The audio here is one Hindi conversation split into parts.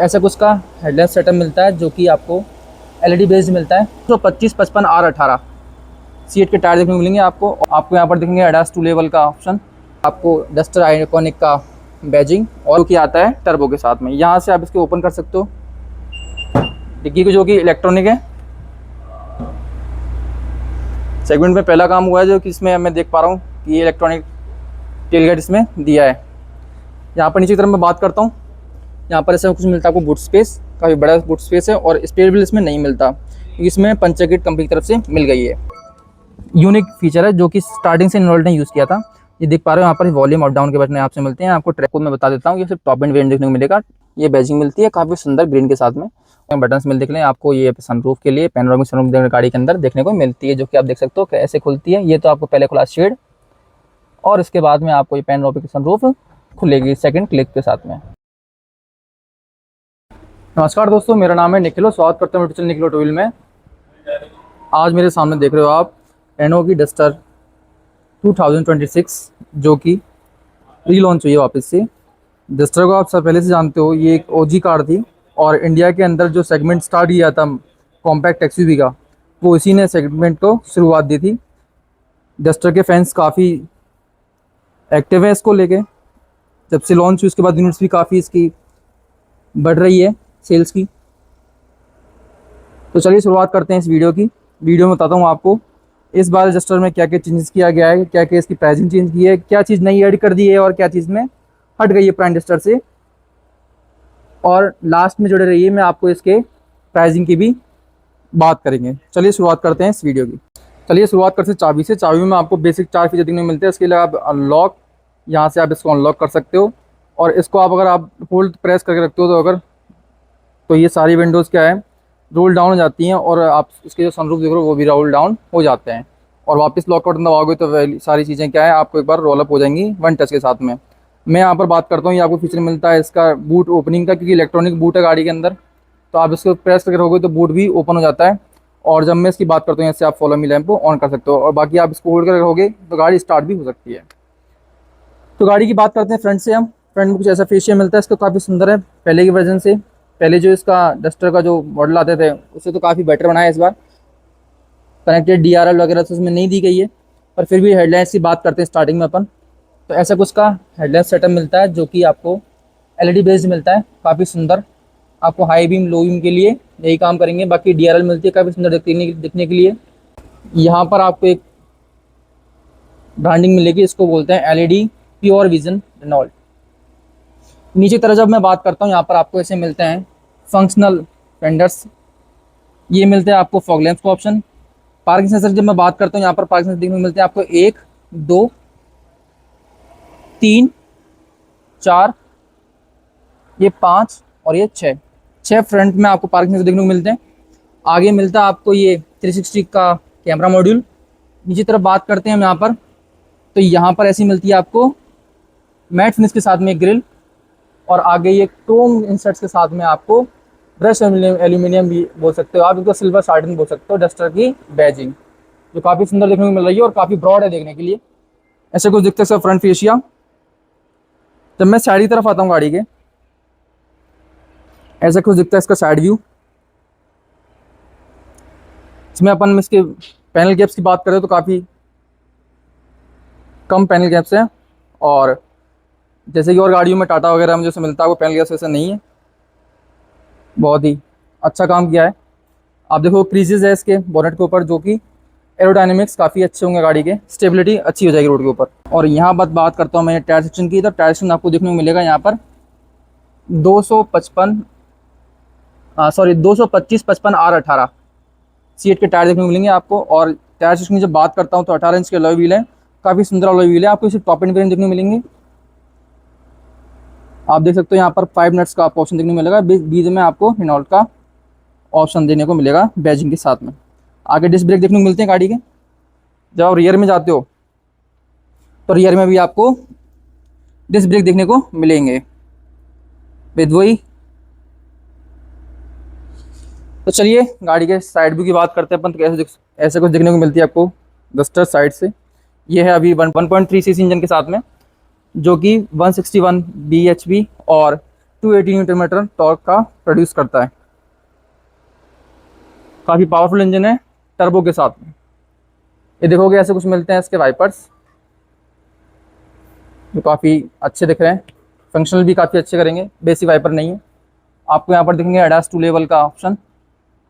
ऐसा कुछ का हेडलाइट सेटअप मिलता है जो कि आपको एलईडी बेस्ड मिलता है। तो 25, 55, R18 C8 के टायर देखने को मिलेंगे आपको यहाँ पर देखेंगे एडास 2 लेवल का ऑप्शन, आपको डस्टर आइकॉनिक का बैजिंग और कि आता है टर्बो के साथ में। यहाँ से आप इसको ओपन कर सकते हो डिग्गी को, जो कि इलेक्ट्रॉनिक है। सेगमेंट में पहला काम हुआ है जो कि इसमें मैं देख पा रहा हूँ कि ये इलेक्ट्रॉनिक टेलगेट इसमें दिया है। यहाँ पर नीचे की तरफ मैं बात करता हूँ, यहाँ पर ऐसा कुछ मिलता है आपको बूट स्पेस, काफ़ी बड़ा बूट स्पेस है और स्पेयर व्हील इसमें नहीं मिलता, इसमें पंचर किट कंपनी की तरफ से मिल गई है। यूनिक फीचर है जो कि स्टार्टिंग से इनोल्ट ने यूज़ किया था। ये देख पा रहे हो यहाँ पर वॉल्यूम अप डाउन के बटन आपसे मिलते हैं। आपको ट्रैक को मैं बता देता हूँ, ये सिर्फ टॉप एंड वेरिएंट देखने को मिलेगा। ये बैजिंग मिलती है काफ़ी सुंदर ग्रीन के साथ में, बटन्स मिल देख लें आपको। ये सनरूफ के लिए पैनोरामिक सनरूफ गाड़ी के अंदर देखने को मिलती है, जो कि आप देख सकते हो कैसे खुलती है। ये तो आपको पहले खुला शेड और इसके बाद में आपको ये पैनोरामिक सनरूफ खुलेगी सेकंड क्लिक के साथ में। नमस्कार दोस्तों, मेरा नाम है निखिलो, स्वागत करता हूँ यूट्यूब चैनल निखिलो टू व्हील में। आज मेरे सामने देख रहे हो आप रेनो की डस्टर 2026 जो कि रीलॉन्च हुई है वापस से। डस्टर को आप सब पहले से जानते हो, ये एक ओजी कार थी और इंडिया के अंदर जो सेगमेंट स्टार्ट किया था कॉम्पैक्ट एक्सयूवी का, वो इसी ने सेगमेंट को शुरुआत दी थी। डस्टर के फैंस काफ़ी एक्टिव हैं इसको लेके। जब से लॉन्च हुई उसके बाद यूनिट्स भी काफ़ी इसकी बढ़ रही है सेल्स की। तो चलिए शुरुआत करते हैं इस वीडियो में बताता हूँ आपको इस बार डस्टर में क्या क्या चेंजेस किया गया है, क्या क्या इसकी प्राइसिंग चेंज की है, क्या चीज़ नई ऐड कर दी है और क्या चीज़ में हट गई है पुराने डस्टर से। और लास्ट में जुड़े रहिए, मैं आपको इसके प्राइसिंग की भी बात करेंगे। चलिए शुरुआत करते हैं इस वीडियो की। चलिए शुरुआत करते हैं चाबी से। चाबी में आपको बेसिक 4 फीचर देखने को मिलते हैं। इसके लिए आप अनलॉक, यहाँ से आप इसको अनलॉक कर सकते हो और इसको आप अगर आप होल्ड प्रेस करके रखते हो तो ये सारी विंडोज़ क्या है रोल डाउन हो जाती हैं और आप इसके जो सनरूफ देख रहे हो वो भी रोल डाउन हो जाते हैं। और वापस लॉक बटन दबाओगे तो सारी चीज़ें क्या है आपको एक बार रोल अप हो जाएंगी वन टच के साथ में। मैं यहाँ पर बात करता हूँ, ये आपको फीचर मिलता है इसका बूट ओपनिंग का, क्योंकि इलेक्ट्रॉनिक बूट है गाड़ी के अंदर। तो आप इसको प्रेस करके रखोगे तो बूट भी ओपन हो जाता है। और जब मैं इसकी बात करता हूँ, इससे आप फॉलो मी लैंप को ऑन कर सकते हो और बाकी आप इसको होल्ड कर रखोगे तो गाड़ी स्टार्ट भी हो सकती है। तो गाड़ी की बात करते हैं फ्रंट से। हम फ्रंट में कुछ ऐसा फेशियल मिलता है, इसका काफ़ी सुंदर है पहले की वर्जन से। पहले जो इसका डस्टर का जो मॉडल आते थे उससे तो काफ़ी बेटर बनाया है इस बार। कनेक्टेड DRL वगैरह तो उसमें नहीं दी गई है, पर फिर भी हेडलाइट्स की बात करते हैं स्टार्टिंग में अपन। तो ऐसा कुछ का हेडलाइट सेटअप मिलता है जो कि आपको एलईडी बेस्ड मिलता है, काफ़ी सुंदर। आपको हाई बीम लो बीम के लिए यही काम करेंगे। बाकी DRL मिलती है काफ़ी सुंदर दिखने के लिए। यहाँ पर आपको एक ब्रांडिंग मिलेगी, इसको बोलते हैं LED प्योर विजन रेनॉल्ट। नीचे तरह जब मैं बात करता हूँ, यहाँ पर आपको ऐसे मिलते हैं फंक्शनल फेंडर्स, ये मिलते हैं आपको फॉग लैंप्स का ऑप्शन। पार्किंग सेंसर जब मैं बात करता हूँ, यहाँ पर पार्किंग सेंसर देखने को मिलते हैं आपको 1, 2, 3, 4, ये 5 और ये 6 फ्रंट में आपको पार्किंग सेंसर देखने को मिलते हैं। आगे मिलता है आपको ये 360 का कैमरा मॉड्यूल। नीचे तरफ बात करते हैं हम यहाँ पर, तो यहाँ पर ऐसी मिलती है आपको मैट फिनिश के साथ में ग्रिल और आगे ये क्रोम इंसर्ट्स के साथ में आपको ब्रश एल्यूमिनियम भी बोल सकते हो आप, इसको सिल्वर सार्डिन बोल सकते हो, डस्टर की बैजिंग जो काफ़ी सुंदर देखने को मिल रही है और काफ़ी ब्रॉड है देखने के लिए। ऐसे कुछ दिखता है सब फ्रंट फेशिया। जब मैं साइड की तरफ आता हूँ गाड़ी के, ऐसा कुछ दिखता है इसका साइड व्यू। इसमें अपन इसके पैनल गैप्स की बात करें तो काफ़ी कम पैनल गैप्स हैं और जैसे कि और गाड़ियों में टाटा वगैरह में जैसे मिलता है वो पैनल गैप्स वैसे नहीं है। बहुत ही अच्छा काम किया है। आप देखो क्रीजेज है इसके बोनेट के ऊपर, जो कि एरोडायनेमिक्स काफ़ी अच्छे होंगे, गाड़ी के स्टेबिलिटी अच्छी हो जाएगी रोड के ऊपर। और यहाँ बात करता हूँ मैं टायर सेक्शन की, तो टायर सेक्शन आपको देखने को मिलेगा यहाँ पर 225, 55 R18 C8 के टायर देखने को मिलेंगे आपको। और टायर सेक्शन की जब बात करता हूँ तो 18 इंच के अलॉय व्हील है, काफ़ी सुंदर अलॉय व्हील है। आपको इसे टॉप एंड वेरिएंट देखने को मिलेंगे। आप देख सकते हो यहाँ पर 5 नट्स का आपको ऑप्शन देखने को मिलेगा, बीच में आपको रेनॉल्ट का ऑप्शन देने को मिलेगा बैजिंग के साथ में। आगे डिस्क ब्रेक देखने को मिलते हैं गाड़ी के। जब आप रियर में जाते हो तो रियर में भी आपको डिस्क ब्रेक देखने को मिलेंगे विद वही। तो चलिए गाड़ी के साइड व्यू की बात करते हैं अपन। तो ऐसे कुछ देखने को मिलती है आपको डस्टर साइड से। ये है अभी 1.3 cc इंजन के साथ में, जो कि 161 bhp और 280 न्यूटन मीटर टॉर्क का प्रोड्यूस करता है। काफ़ी पावरफुल इंजन है टर्बो के साथ में। ये देखोगे ऐसे कुछ मिलते हैं इसके वाइपर्स, जो काफ़ी अच्छे दिख रहे हैं, फंक्शनल भी काफ़ी अच्छे करेंगे। बेसिक वाइपर नहीं है। आपको यहाँ पर दिखेंगे एडास 2 लेवल का ऑप्शन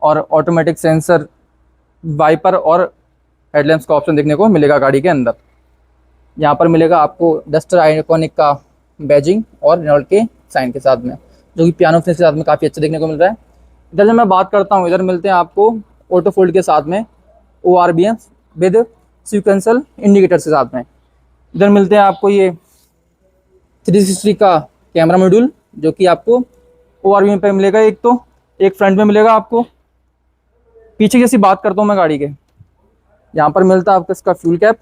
और ऑटोमेटिक सेंसर, वाइपर और हेडलैम्प्स का ऑप्शन देखने को मिलेगा गाड़ी के अंदर। यहाँ पर मिलेगा आपको डस्टर आइकॉनिक का बैजिंग और रेनॉल्ट के साइन के साथ में, जो कि पियानो फिनिश के साथ में काफ़ी अच्छा देखने को मिल रहा है। इधर जब मैं बात करता हूँ, इधर मिलते हैं आपको ऑटो फोल्ड के साथ में ORBM विद सीक्वेंशियल इंडिकेटर्स के साथ में। इधर मिलते हैं आपको ये 360 का कैमरा मॉड्यूल, जो कि आपको ORBM पे मिलेगा। एक तो एक फ्रंट में मिलेगा आपको। पीछे की ऐसी बात करता हूँ मैं गाड़ी के, यहाँ पर मिलता है आपको इसका फ्यूल कैप,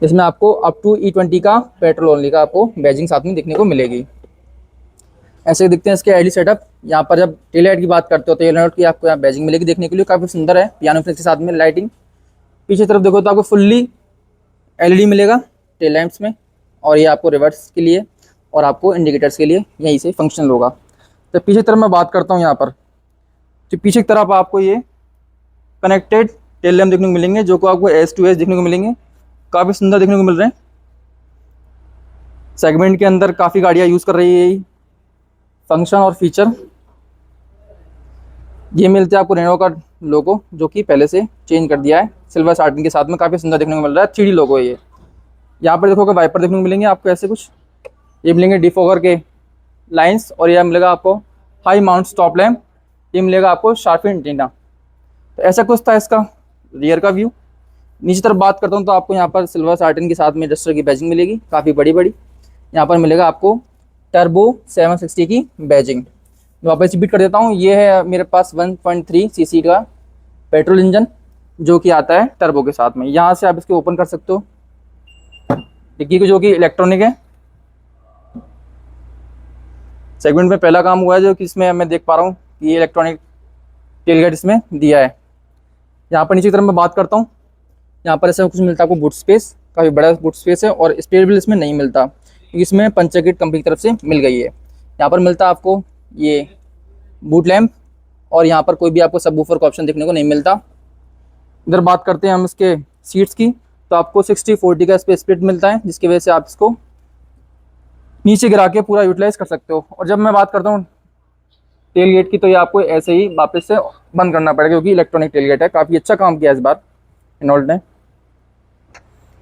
इसमें आपको अप टू E20 का पेट्रोल ओनली का आपको बैजिंग साथ में देखने को मिलेगी। ऐसे दिखते हैं इसके एलईडी सेटअप। यहाँ पर जब टेल लाइट की बात करते हो तो टेल की आपको यहाँ बैजिंग मिलेगी देखने के लिए, काफ़ी सुंदर है, पियानो फिनिश के साथ में लाइटिंग। पीछे तरफ देखो तो आपको फुल्ली LED मिलेगा टेल लैंप्स में, और ये आपको रिवर्स के लिए और आपको इंडिकेटर्स के लिए यहीं से फंक्शनल होगा। तो पीछे तरफ मैं बात करता हूँ, यहाँ पर तो पीछे की तरफ आपको ये कनेक्टेड टेल लैम्प देखने को मिलेंगे, जो को आपको S2S देखने को मिलेंगे, काफ़ी सुंदर देखने को मिल रहे हैं। सेगमेंट के अंदर काफ़ी गाड़ियाँ यूज़ कर रही है ये फंक्शन और फीचर। ये मिलते हैं आपको रेनो का लोगो, जो कि पहले से चेंज कर दिया है सिल्वर साटिन के साथ में, काफ़ी सुंदर देखने को मिल रहा है। 3D लोगो है ये। यहाँ पर देखोगे वाइपर देखने को मिलेंगे आपको ऐसे कुछ, ये मिलेंगे डिफोगर के लाइंस, और यह मिलेगा आपको हाई माउंट स्टॉप लैम्प, ये मिलेगा आपको शार्प एंटीना। तो ऐसा कुछ था इसका रियर का व्यू। नीचे तरफ बात करता हूँ तो आपको यहाँ पर सिल्वर साटिन के साथ में डस्टर की बैजिंग मिलेगी, काफ़ी बड़ी बड़ी। यहाँ पर मिलेगा आपको टर्बो 760 की बैजिंग। मैं वापस रिपीट कर देता हूँ, ये है मेरे पास 1.3 सीसी का पेट्रोल इंजन, जो कि आता है टर्बो के साथ में। यहाँ से आप इसको ओपन कर सकते हो, डिग्गी को, जो कि इलेक्ट्रॉनिक है। सेगमेंट में पहला काम हुआ है, जो कि इसमें मैं देख पा रहा हूँ कि ये इलेक्ट्रॉनिक टेलगेट इसमें दिया है। यहाँ पर नीचे की तरफ मैं बात करता हूँ, यहाँ पर ऐसा कुछ मिलता है आपको बूट स्पेस, काफ़ी बड़ा बूट स्पेस है, और स्पेयर व्हील इसमें नहीं मिलता क्योंकि इसमें पंचर किट कंपनी की तरफ से मिल गई है। यहाँ पर मिलता है आपको ये बूट लैम्प, और यहाँ पर कोई भी आपको सबवूफर का ऑप्शन देखने को नहीं मिलता। इधर बात करते हैं हम इसके सीट्स की, तो आपको 60-40 का स्पेस स्प्लिट मिलता है, जिसकी वजह से आप इसको नीचे गिरा के पूरा यूटिलाइज कर सकते हो। और जब मैं बात करता हूँ टेल गेट की, तो ये आपको ऐसे ही वापस से बंद करना पड़ेगा, क्योंकि इलेक्ट्रॉनिक टेल गेट है। काफ़ी अच्छा काम किया इस बार रेनॉल्ट ने।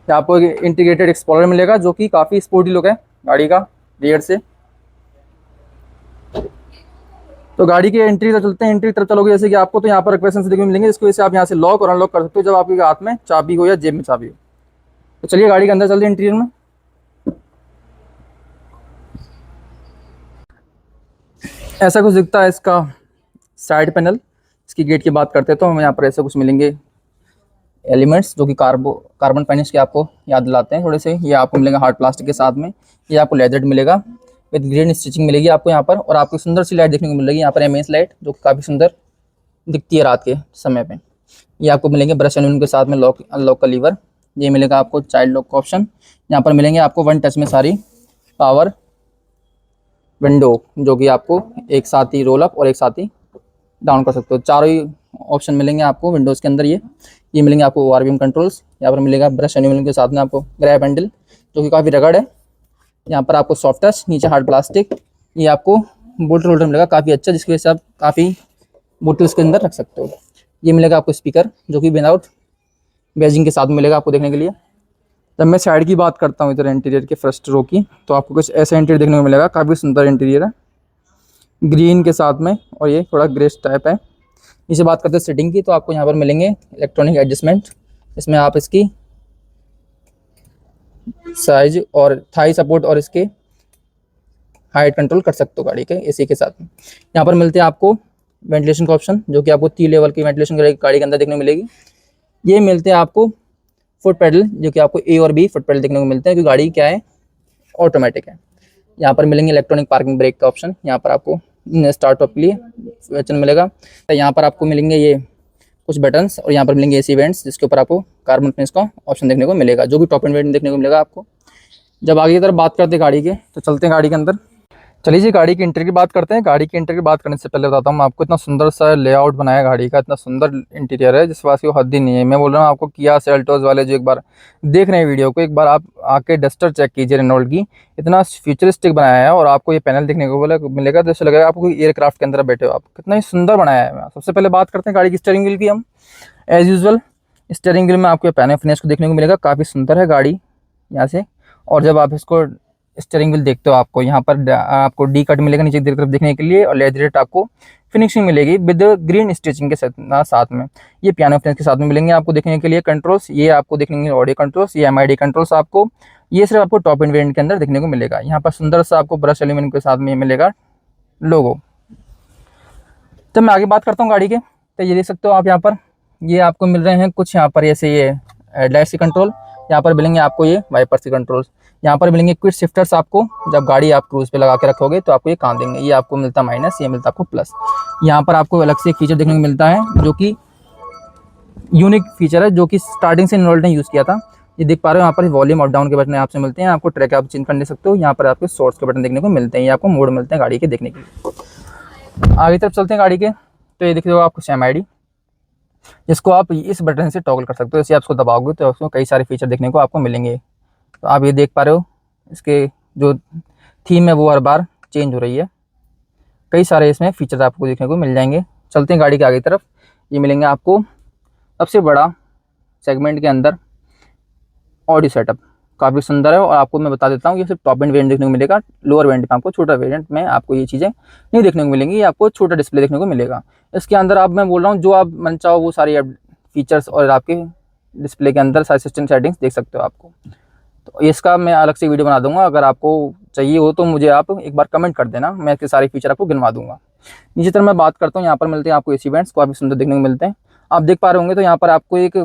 आपको एक इंटीग्रेटेड एक्सप्लोरर मिलेगा, जो कि काफ़ी स्पोर्टी लुक है गाड़ी का रियर से। तो गाड़ी के एंट्री तरफ चलते हैं। एंट्री तरफ चलोगे जैसे कि आपको तो यहाँ पर रिक्वेशन से देखने को मिलेंगे, जिसकी वजह से आप यहाँ से लॉक और अनलॉक कर सकते हो जब आपके हाथ में चाबी हो या जेब में चाबी हो। तो चलिए गाड़ी के अंदर चलते हैं इंटीरियर में। ऐसा कुछ दिखता है इसका साइड पैनल। इसकी गेट की बात करते हैं तो हमें यहाँ पर ऐसे कुछ मिलेंगे एलिमेंट्स, जो कि कार्बन फाइनिश के आपको याद दिलाते हैं थोड़े से। ये आपको मिलेगा हार्ड प्लास्टिक के साथ में, ये आपको लेदर मिलेगा विद ग्रीन स्टिचिंग मिलेगी आपको यहाँ पर। और आपको सुंदर सी लाइट देखने को मिलेगी यहाँ पर, एमएस लाइट, जो कि काफ़ी सुंदर दिखती है रात के समय पे। ये आपको मिलेंगे ब्रश एंड के साथ में लॉक अनलॉक का लीवर। ये मिलेगा आपको चाइल्ड लॉक का ऑप्शन। यहाँ पर मिलेंगे आपको वन टच में सारी पावर विंडो, जो कि आपको एक साथ ही रोल अप और एक साथ ही डाउन कर सकते हो। चारों ही ऑप्शन मिलेंगे आपको विंडोज़ के अंदर। ये मिलेंगे आपको ORBM कंट्रोल्स। यहाँ पर मिलेगा ब्रश एनिमल के साथ में आपको ग्रैब हैंडल, जो कि काफ़ी रगड़ है। यहाँ पर आपको सॉफ्ट टच, नीचे हार्ड प्लास्टिक। ये आपको बोतल होल्डर मिलेगा काफ़ी अच्छा, जिसकी वजह से आप काफ़ी बोतल उसके अंदर रख सकते हो। ये मिलेगा आपको स्पीकर, जो कि विदाउट बैजिंग के साथ मिलेगा आपको देखने के लिए। जब मैं साइड की बात करता हूँ इधर इंटीरियर के फर्स्ट रो की, तो आपको कुछ ऐसा इंटीरियर देखने को मिलेगा, काफ़ी सुंदर इंटीरियर है ग्रीन के साथ में, और ये थोड़ा ग्रे टाइप है। इसे बात करते हैं सीटिंग की, तो आपको यहाँ पर मिलेंगे इलेक्ट्रॉनिक एडजस्टमेंट। इसमें आप इसकी साइज और थाई सपोर्ट और इसके हाइट कंट्रोल कर सकते हो गाड़ी के एसी के साथ में। यहाँ पर मिलते हैं आपको वेंटिलेशन का ऑप्शन, जो कि आपको 3 लेवल की वेंटिलेशन गाड़ी के अंदर देखने को मिलेगी। ये मिलते हैं आपको फुट पैडल, जो कि आपको A और B फुट पैडल देखने को मिलते हैं, क्योंकि गाड़ी क्या है ऑटोमेटिक है। यहाँ पर मिलेंगे इलेक्ट्रॉनिक पार्किंग ब्रेक का ऑप्शन। यहाँ पर आपको स्टार्ट अप के लिए वचन मिलेगा। तो यहाँ पर आपको मिलेंगे ये कुछ बटन्स, और यहाँ पर मिलेंगे एसी वेंट्स, जिसके ऊपर आपको कार्बन फिनिश का ऑप्शन देखने को मिलेगा, जो भी टॉप एंड वेंट देखने को मिलेगा आपको। जब आगे की तरफ बात करते हैं गाड़ी के, तो चलते हैं गाड़ी के अंदर। चलिए जी, गाड़ी के इंटीरियर की बात करते हैं। गाड़ी के इंटीरियर की बात करने से पहले बताता हूँ आपको, इतना सुंदर सा लेआउट बनाया है गाड़ी का, इतना सुंदर इंटीरियर है जिस बात की वो हद ही नहीं है। मैं बोल रहा हूँ आपको, किया सेल्टोस वाले जो एक बार देख रहे हैं वीडियो को, एक बार आप आके डस्टर चेक कीजिए रेनॉल्ट की। इतना फ्यूचरिस्टिक बनाया है और आपको ये पैनल देखने को मिलेगा तो ऐसा लगेगा आपको कोई एयरक्राफ्ट के अंदर बैठे हो आप, कितना ही सुंदर बनाया है। सबसे पहले बात करते हैं गाड़ी की स्टीयरिंग व्हील की हम। एज यूजल स्टीयरिंग व्हील में आपको ये पैनल फिनिश को देखने को मिलेगा, काफ़ी सुंदर है गाड़ी यहाँ से। और जब आप इसको स्टीयरिंग व्हील देखते हो, आपको यहाँ पर आपको डी कट मिलेगा नीचे की तरफ देखने के लिए, और लेदरेट आपको फिनिशिंग मिलेगी विद ग्रीन स्टिचिंग के साथ में। ये पियानो फिनिश के साथ में मिलेंगे आपको देखने के लिए। कंट्रोल्स ये आपको देखने के लिए ऑडियो कंट्रोल्स, ये MID कंट्रोल्स आपको, ये सिर्फ आपको टॉप एंड वेरिएंट के अंदर देखने को मिलेगा। यहाँ पर सुंदर सा आपको ब्रश एल्यूमिनियम के साथ में मिलेगा लोगो। तो मैं आगे बात करता हूँ गाड़ी के, तो ये देख सकते हो आप यहाँ पर, ये आपको मिल रहे हैं कुछ यहाँ पर ऐसे ये हेडलाइट्स के कंट्रोल, यहाँ पर मिलेंगे आपको ये वाइपर्स के कंट्रोल्स, यहाँ पर मिलेंगे क्विक शिफ्टर्स आपको, जब गाड़ी आप क्रूज पे लगा के रखोगे तो आपको ये काम देंगे। ये आपको मिलता है माइनस, ये मिलता है आपको प्लस। यहाँ पर आपको अलग से एक फीचर देखने को मिलता है जो कि यूनिक फीचर है, जो कि स्टार्टिंग से रेनॉल्ट ने यूज़ किया था। ये देख पा रहे हो यहाँ पर वॉल्यूम अप डाउन के बटन आपसे मिलते हैं, आपको ट्रैक आप चेंज कर सकते हो। यहाँ पर आपके सोर्स के बटन देखने को मिलते हैं, ये आपको मोड मिलते हैं गाड़ी के देखने के लिए। आगे तरफ चलते हैं गाड़ी के, तो ये देखते हो आपको MID, जिसको आप इस बटन से टॉगल कर सकते हो। जैसे आप उसको दबाओगे तो उसमें कई सारे फीचर देखने को आपको मिलेंगे। तो आप ये देख पा रहे हो, इसके जो थीम है वो हर बार चेंज हो रही है, कई सारे इसमें फीचर आपको देखने को मिल जाएंगे। चलते हैं गाड़ी के आगे तरफ, ये मिलेंगे आपको सबसे बड़ा सेगमेंट के अंदर ऑडियो सेटअप, काफ़ी सुंदर है। और आपको मैं बता देता हूँ, ये सिर्फ टॉप एंड वेरिएंट देखने को मिलेगा, लोअर वेरिएंट में आपको, छोटा वेरिएंट में आपको ये चीज़ें नहीं देखने को मिलेंगी, आपको छोटा डिस्प्ले देखने को मिलेगा। इसके अंदर आप, मैं बोल रहा हूँ, जो आप मन चाहो वो सारी फीचर्स और आपके डिस्प्ले के अंदर सारी सिस्टम सेटिंग्स देख सकते हो आपको। तो इसका मैं अलग से वीडियो बना दूंगा, अगर आपको चाहिए हो तो मुझे आप एक बार कमेंट कर देना, मैं इसके सारे फीचर आपको गिनवा दूंगा। नीचे तरफ मैं बात करता हूँ, यहाँ पर मिलते हैं आपको AC वेंट्स, काफ़ी सुंदर देखने को मिलते हैं। आप देख पा रहे होंगे तो यहाँ पर आपको एक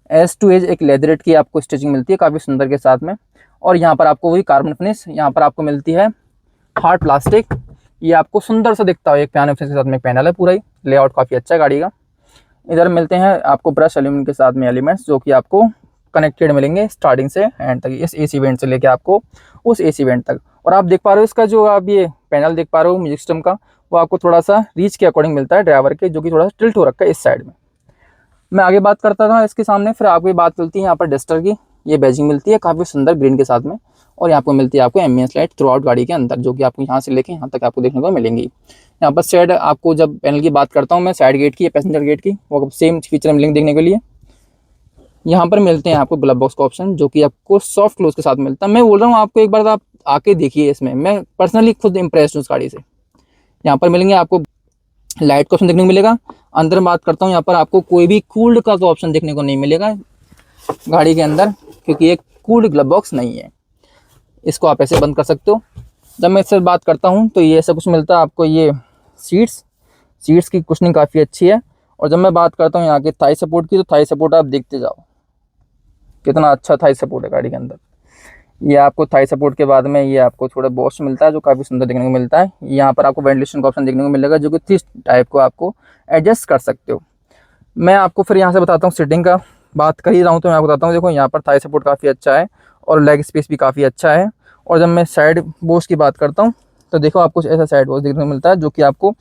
एज टू एज एक लेदरेट की आपको स्टिचिंग मिलती है काफ़ी सुंदर के साथ में। और यहाँ पर आपको वही कार्बन फिनिश, यहाँ पर आपको मिलती है हार्ड प्लास्टिक, ये आपको सुंदर सा दिखता है। एक पियानो फिनिश के साथ में पैनल है, पूरा ही लेआउट काफ़ी अच्छा है गाड़ी का। इधर मिलते हैं आपको ब्रश एल्यूमिनियम के साथ में एलिमेंट्स, जो कि आपको कनेक्टेड मिलेंगे स्टार्टिंग से एंड तक, इस AC वेंट से लेके आपको उस AC वेंट तक। और आप देख पा रहे हो इसका जो आप ये पैनल देख पा रहे हो म्यूजिक सिस्टम का, वो आपको थोड़ा सा रीच के अकॉर्डिंग मिलता है ड्राइवर के, जो कि थोड़ा सा टिल्ट हो रखा है इस साइड में। मैं आगे बात करता था इसके सामने, फिर आपको बात मिलती है यहाँ पर डस्टर की, ये बैजिंग मिलती है काफ़ी सुंदर ग्रीन के साथ में। और यहाँ पर मिलती है आपको एम्बियंस लाइट थ्रू आउट गाड़ी के अंदर, जो कि आपको यहाँ से लेके यहाँ तक आपको देखने को मिलेंगी। यहाँ पर साइड आपको, जब पैनल की बात करता हूँ मैं, साइड गेट की, पैसेंजर गेट की, वो सेम फीचर मिलेंगे देखने के लिए। यहाँ पर मिलते हैं आपको ग्लव बॉक्स का ऑप्शन, जो कि आपको सॉफ्ट क्लोज के साथ मिलता है। मैं बोल रहा हूँ आपको, एक बार आप आके देखिए इसमें, मैं पर्सनली खुद इम्प्रेस हूँ इस गाड़ी से। यहाँ पर मिलेंगे आपको लाइट का ऑप्शन देखने को मिलेगा। अंदर बात करता हूँ, यहाँ पर आपको कोई भी कूल्ड का तो ऑप्शन देखने को नहीं मिलेगा गाड़ी के अंदर, क्योंकि एक कूल्ड ग्लव बॉक्स नहीं है। इसको आप ऐसे बंद कर सकते हो। जब मैं इससे बात करता हूँ तो ये ऐसा कुछ मिलता है आपको। ये सीट्स की कुशनिंग काफ़ी अच्छी है। और जब मैं बात करता हूँ यहाँ के थाई सपोर्ट की, तो थाई सपोर्ट आप देखते जाओ, कितना अच्छा थाई सपोर्ट है गाड़ी के अंदर। ये आपको थाई सपोर्ट के बाद में ये आपको थोड़ा बॉस मिलता है, जो काफ़ी सुंदर देखने को मिलता है। यहाँ पर आपको वेंटिलेशन का ऑप्शन देखने को मिलेगा, जो कि 3 टाइप को आपको एडजस्ट कर सकते हो। मैं आपको फिर यहाँ से बताता हूँ, सीटिंग का बात कर ही रहा हूँ तो मैं आपको बताता हूँ। देखो यहाँ पर थाई सपोर्ट काफ़ी अच्छा है और लेग स्पेस भी काफ़ी अच्छा है। और जब मैं साइड बॉस की बात करता हूँ, तो देखो आपको ऐसा साइड बॉस देखने को मिलता है, जो कि आपको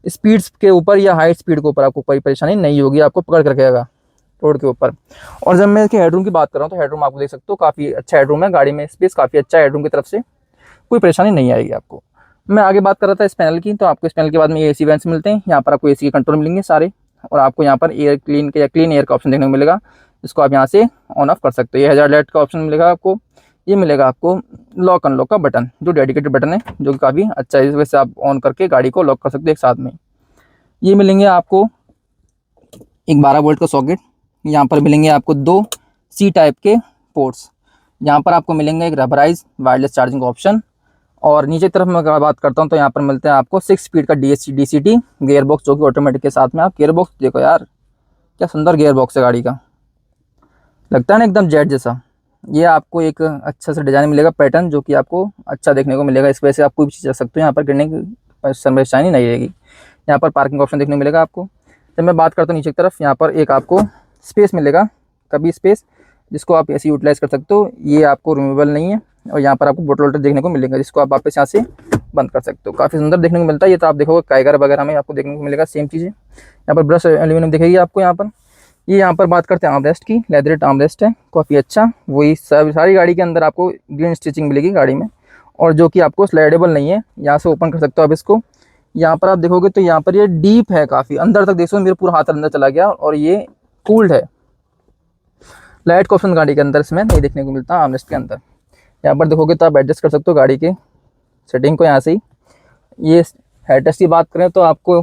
स्पीड्स के ऊपर या हाई स्पीड के ऊपर आपको कोई परेशानी नहीं होगी, आपको पकड़ कर रखेगा रोड के ऊपर। और जब मैं इसके हेडरूम की बात कर रहा हूँ, तो हेडरूम आपको देख सकते हो, काफ़ी अच्छा हेडरूम है गाड़ी में, स्पेस काफ़ी अच्छा है हेडरूम की तरफ से, कोई परेशानी नहीं आएगी आपको। मैं आगे बात कर रहा था इस पैनल की, तो आपको इस पैनल के बाद में AC वेंट्स मिलते हैं। यहाँ पर आपको AC के कंट्रोल मिलेंगे सारे, और आपको यहाँ पर एयर क्लीन के या क्लीन एयर का ऑप्शन देखने को मिलेगा, जिसको आप यहाँ से ऑन ऑफ कर सकते हो। ये हैजार्ड लाइट का ऑप्शन मिलेगा आपको। ये मिलेगा आपको लॉक अनलॉक का बटन, जो डेडिकेटेड बटन है, जो कि काफ़ी अच्छा है, इस वजह से आप ऑन करके गाड़ी को लॉक कर सकते हो एक साथ में। ये मिलेंगे आपको एक 12 वोल्ट का सॉकेट, यहाँ पर मिलेंगे आपको 2 C टाइप के पोर्ट्स, यहाँ पर आपको मिलेंगे एक रबराइज वायरलेस चार्जिंग ऑप्शन। और नीचे तरफ मैं बात करता हूँ, तो यहाँ पर मिलते हैं आपको 6 स्पीड का DCT गियर बॉक्स, जो कि ऑटोमेटिक के साथ में। आप गियर बॉक्स देखो यार, क्या सुंदर गियर बॉक्स है गाड़ी का, लगता है ना एकदम जेट जैसा। ये आपको एक अच्छा सा डिज़ाइन मिलेगा, पैटर्न, जो कि आपको अच्छा देखने को मिलेगा। इस वजह से आप कोई भी चीज़ रख सकते हो, यहाँ पर गिरने की परेशानी नहीं रहेगी। यहाँ पर पार्किंग ऑप्शन देखने को मिलेगा आपको। जब मैं बात करता हूँ नीचे की तरफ, यहाँ पर एक आपको स्पेस मिलेगा, कभी स्पेस, जिसको आप ऐसे यूटिलाइज़ कर सकते हो। ये आपको रिमूवेबल नहीं है। और यहाँ पर आपको बोतल वोल्टर देखने को मिलेगा, जिसको आप वापस यहाँ से बंद कर सकते हो। काफ़ी सुंदर देखने को मिलता है। ये तो आप देखोगे काइगर वगैरह में आपको देखने को मिलेगा सेम चीज़ें। यहाँ पर ब्रश एल्यूमिनियम दिखेगी आपको यहाँ पर। ये यहाँ पर बात करते हैं आर्मरेस्ट की, लेदरेट आर्मरेस्ट है, काफ़ी अच्छा। वही सब सारी गाड़ी के अंदर आपको ग्रीन स्टिचिंग मिलेगी गाड़ी में, और जो कि आपको स्लाइडेबल नहीं है, यहाँ से ओपन कर सकते हो आप इसको। यहाँ पर आप देखोगे तो यहाँ पर ये डीप है काफ़ी, अंदर तक देखो मेरे पूरा हाथ अंदर चला गया, और ये कूल्ड है। लाइट का ऑप्शन गाड़ी के अंदर इसमें नहीं देखने को मिलता आर्मरेस्ट के अंदर। यहाँ पर देखोगे तो आप एडजस्ट कर सकते हो गाड़ी के सेटिंग को यहाँ से ही। ये हेडरेस्ट की बात करें तो आपको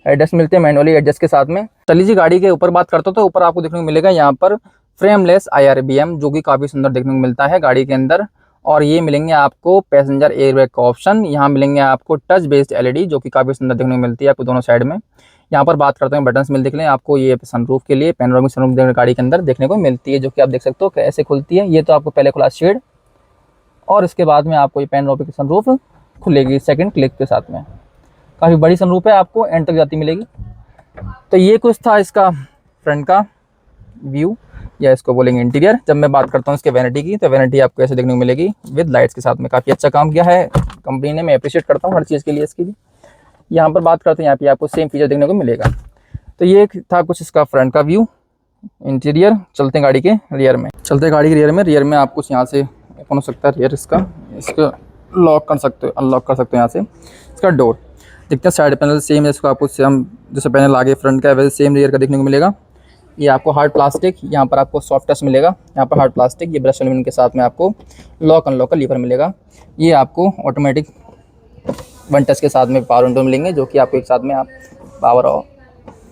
हेडरेस्ट मिलते हैं मैनुअली एडजस्ट के साथ में। चलिए जी गाड़ी के ऊपर बात करते हो तो ऊपर आपको देखने को मिलेगा यहाँ पर फ्रेमलेस IRBM, जो कि काफ़ी सुंदर देखने को मिलता है गाड़ी के अंदर। और ये मिलेंगे आपको पैसेंजर एयरबैग का ऑप्शन, यहाँ मिलेंगे आपको टच बेस्ड LED, जो कि काफ़ी सुंदर देखने को मिलती है आपको दोनों साइड में। यहाँ पर बात करते हैं बटन्स मिल देख लें आपको, ये सनरूफ के लिए पैनोरामिक सनरूफ गाड़ी के अंदर देखने को मिलती है, जो कि आप देख सकते हो कैसे खुलती है। ये तो आपको पहले खुला शेड, और इसके बाद में आपको ये पैनोरामिक सनरूफ खुलेगी सेकंड क्लिक के साथ में। काफ़ी बड़ी सनरूफ है, आपको एंड तक जाती मिलेगी। तो ये कुछ था इसका फ्रंट का व्यू, या इसको बोलेंगे इंटीरियर। जब मैं बात करता हूँ इसके वैनिटी की, तो वैनिटी आपको ऐसे देखने को मिलेगी विद लाइट्स के साथ में। काफ़ी अच्छा काम किया है कंपनी ने, मैं अप्रिशिएट करता हूँ हर चीज़ के लिए इसकी भी। यहाँ पर बात करते हैं, यहाँ पे आपको सेम फीचर देखने को मिलेगा। तो ये था कुछ इसका फ्रंट का व्यू इंटीरियर। चलते हैं गाड़ी के रियर में। रियर में आप कुछ यहाँ से ओपन हो सकता है रियर इसका लॉक कर सकते हो, अनलॉक कर सकते हो यहाँ से। इसका डोर देखते हैं, साइड पैनल सेम है, इसको आपको सेम जैसे पैनल आगे फ्रंट का है वैसे सेम रियर का देखने को मिलेगा। ये आपको हार्ड प्लास्टिक, यहाँ पर आपको सॉफ्ट टच मिलेगा, यहाँ पर हार्ड प्लास्टिक। ये ब्रश एल्यूमिनियम के साथ में आपको लॉक अनलॉक का लीवर मिलेगा। ये आपको ऑटोमेटिक वन टच के साथ में पावर विंडो मिलेंगे, जो कि आपको एक साथ में आप पावर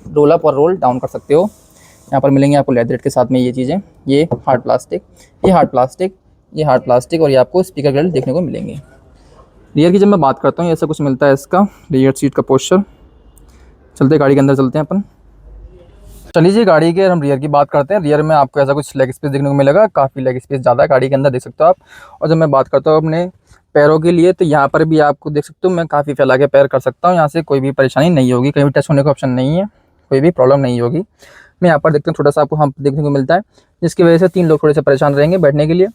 रोल अप और रोल डाउन कर सकते हो। यहाँ पर मिलेंगे आपको लेदरेट के साथ में ये चीज़ें, ये हार्ड प्लास्टिक, ये हार्ड प्लास्टिक, ये हार्ड प्लास्टिक, और ये आपको स्पीकर ग्रिल देखने को मिलेंगे। रियर की जब मैं बात करता हूँ ऐसा कुछ मिलता है इसका रियर सीट का पोस्चर। चलते गाड़ी के अंदर चलते हैं अपन। चलिए जी गाड़ी के हम रियर की बात करते हैं। रियर में आपको ऐसा कुछ लेग स्पेस देखने को मिलेगा, काफ़ी लेग स्पेस ज़्यादा है गाड़ी के अंदर, देख सकते हो आप। और जब मैं बात करता हूँ अपने पैरों के लिए, तो यहाँ पर भी आपको देख सकते हो मैं काफ़ी फैला के पैर कर सकता हूँ, यहाँ से कोई भी परेशानी नहीं होगी, कहीं भी टच होने का ऑप्शन नहीं है, कोई भी प्रॉब्लम नहीं होगी। मैं यहाँ पर देखता हूँ थोड़ा सा आपको हम देखने को मिलता है, जिसकी वजह से 3 लोग थोड़े से परेशान रहेंगे बैठने के लिए।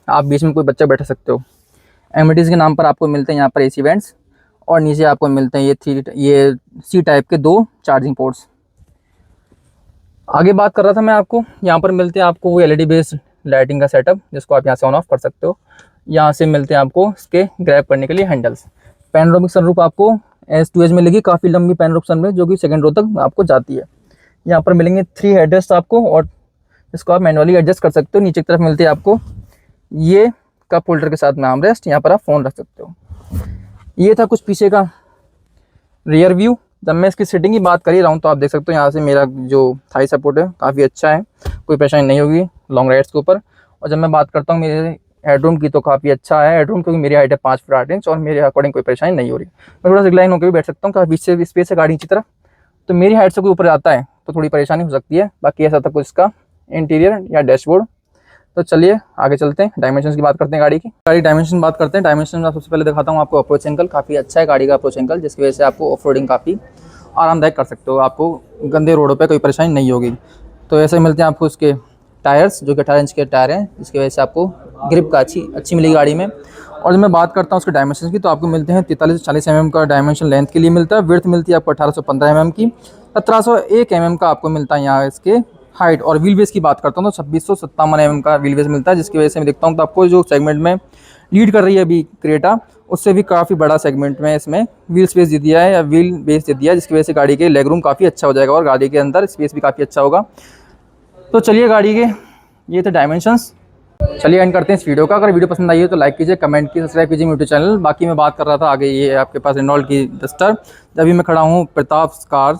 आप बीच में कोई बच्चा बैठ सकते हो। एमिटीज़ के नाम पर आपको मिलते हैं यहाँ पर AC वेंट्स, और नीचे आपको मिलते हैं ये C टाइप के 2 चार्जिंग पोर्ट्स। आगे बात कर रहा था मैं आपको, यहाँ पर मिलते हैं आपको वो LED बेस्ड लाइटिंग का सेटअप, जिसको आप यहाँ से ऑन ऑफ कर सकते हो। यहाँ से मिलते हैं आपको इसके ग्रैब करने के लिए हैंडल्स। पैनोरामिक सनरूफ आपको S2H मिलेगी, काफ़ी लंबी पैनोरामिक सनरूफ, जो कि सेकंड रो तक आपको जाती है। यहाँ पर मिलेंगे 3 हेडरेस्ट आपको, और इसको आप मैनुअली एडजस्ट कर सकते हो। नीचे की तरफ मिलते हैं आपको ये कप होल्डर के साथ में आर्मरेस्ट, यहाँ पर आप फ़ोन रख सकते हो। ये था कुछ पीछे का रियर व्यू। जब मैं इसकी सीटिंग की बात कर ही रहा हूँ, तो आप देख सकते हो यहाँ से मेरा जो थाई सपोर्ट है काफ़ी अच्छा है, कोई परेशानी नहीं होगी लॉन्ग राइड्स के ऊपर। और जब मैं बात करता हूँ मेरे हेडरूम की, तो काफ़ी अच्छा है हेडरूम, क्योंकि मेरी हाइट है 5 फीट 8 इंच, और मेरे अकॉर्डिंग कोई परेशानी नहीं हो रही। मैं थोड़ा सा रिक्लाइन होकर भी बैठ सकता हूँ, काफ़ी बीच से स्पेस है गाड़ी की तरफ, तो मेरी हाइट से कोई ऊपर जाता है तो थोड़ी परेशानी हो सकती है। बाकी ऐसा था कुछ इसका इंटीरियर या डैशबोर्ड। तो चलिए आगे चलते हैं, डायमेंशन की बात करते हैं गाड़ी की। गाड़ी डायमेंशन बात करते हैं। डायमेंशन में सबसे पहले दिखाता हूँ आपको अप्रोच एंगल, काफ़ी अच्छा है गाड़ी का अप्रोच एंगल, जिसकी वजह से आपको ऑफ रोडिंग काफ़ी आरामदायक कर सकते हो, आपको गंदे रोडों पे कोई परेशानी नहीं होगी। तो ऐसे मिलते हैं आपको उसके टायर्स, जो कि 18 इंच के टायर हैं, जिसकी वजह से आपको ग्रिप का अच्छी मिलेगी गाड़ी में। और जब मैं बात करता हूँ उसके डायमेंशन की, तो आपको मिलते हैं 43 से 40 mm का डायमेंशन लेंथ के लिए मिलता है। विड्थ मिलती है आपको 1815 mm की, 1701 mm का आपको मिलता है यहाँ इसके हाइट। और व्हील बेस की बात करता हूँ तो 2657 mm का व्हील बेस मिलता है, जिसकी वजह से मैं देखता हूँ तो आपको जो सेगमेंट में लीड कर रही है अभी क्रेटा, उससे भी काफ़ी बड़ा सेगमेंट में इसमें व्हील स्पेस दे दिया है या व्हील बेस दे दिया है, जिसकी वजह से गाड़ी के लेग रूम काफ़ी अच्छा हो जाएगा और गाड़ी के अंदर स्पेस भी काफ़ी अच्छा होगा। तो चलिए गाड़ी के ये थे डायमेंशंस। चलिए एंड करते हैं इस वीडियो का। अगर वीडियो पसंद आई हो तो लाइक कीजिए, कमेंट कीजिए, सब्सक्राइब कीजिए यूट्यूब चैनल। बाकी मैं बात कर रहा था आगे, ये आपके पास रेनॉल्ट की डस्टर, अभी मैं खड़ा हूँ प्रताप कार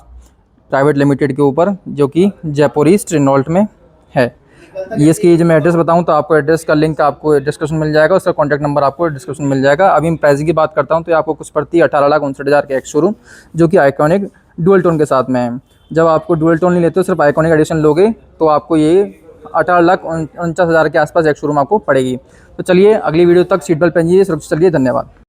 प्राइवेट लिमिटेड के ऊपर, जो कि जयपुर ईस्ट रेनॉल्ट में है। ये इसकी जो मैं एड्रेस बताऊं तो आपको एड्रेस का लिंक आपको डिस्क्रिप्शन मिल जाएगा, उसका कॉन्टैक्ट नंबर आपको डिस्क्रिप्शन मिल जाएगा। अभी मैं प्राइसिंग की बात करता हूं तो आपको कुछ पड़ती है 18,59,000 के एक्स शोरूम, जो कि आइकॉनिक डुअल टोन के साथ में है। जब आपको डुअल टोन नहीं लेते हो, सिर्फ आइकॉनिक एडिशन लोगे, तो आपको ये 18,49,000 के आसपास एक शोरूम आपको पड़ेगी। तो चलिए अगली वीडियो तक सीट बेल्ट पहनिए, सुरक्षित चलिए, धन्यवाद।